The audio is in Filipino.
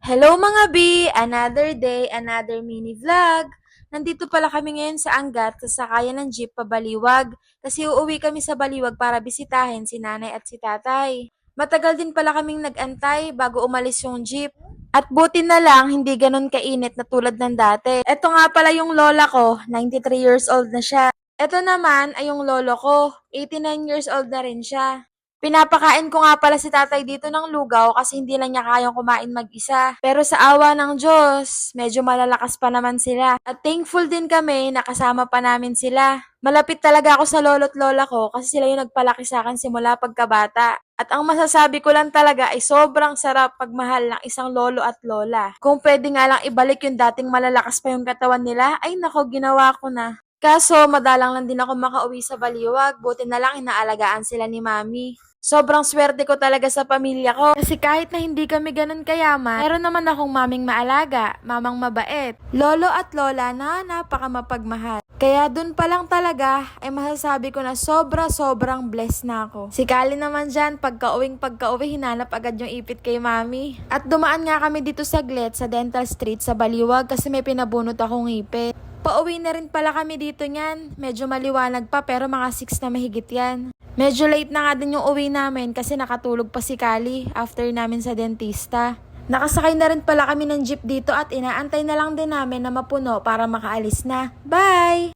Hello mga B! Another day, another mini vlog. Nandito pala kami ngayon sa Angat sa sakayan ng jeep pabaliwag kasi uuwi kami sa Baliwag para bisitahin si nanay at si tatay. Matagal din pala kaming nag-antay bago umalis yung jeep. At buti na lang hindi ganun kainit na tulad ng dati. Ito nga pala yung lola ko, 93 years old na siya. Ito naman ay yung lolo ko, 89 years old na rin siya. Pinapakain ko nga pala si tatay dito ng lugaw kasi hindi lang niya kayang kumain mag-isa. Pero sa awa ng Diyos, medyo malalakas pa naman sila. At thankful din kami na kasama pa namin sila. Malapit talaga ako sa lolo't lola ko kasi sila yung nagpalaki sa akin simula pagkabata. At ang masasabi ko lang talaga ay sobrang sarap pagmahal ng isang lolo at lola. Kung pwede nga lang ibalik yung dating malalakas pa yung katawan nila, ay nako, ginawa ko na. Kaso, madalang lang din ako makauwi sa Baliwag. Buti na lang inaalagaan sila ni Mami. Sobrang swerte ko talaga sa pamilya ko. Kasi kahit na hindi kami ganun kayaman, meron naman akong maming maalaga, mamang mabait, lolo at lola na napakamapagmahal. Kaya dun pa lang talaga ay masasabi ko na sobrang blessed na ako. Si Kali naman dyan, pagka-uwi hinanap agad yung ipit kay Mami. At dumaan nga kami dito saglit sa Dental Street sa Baliwag kasi may pinabunot akong ipit. Pauwi na rin pala kami dito niyan. Medyo maliwanag pa pero mga 6 na mahigit yan. Medyo late na nga din yung uwi namin kasi nakatulog pa si Kali after namin sa dentista. Nakasakay na rin pala kami ng jeep dito at inaantay na lang din namin na mapuno para makaalis na. Bye!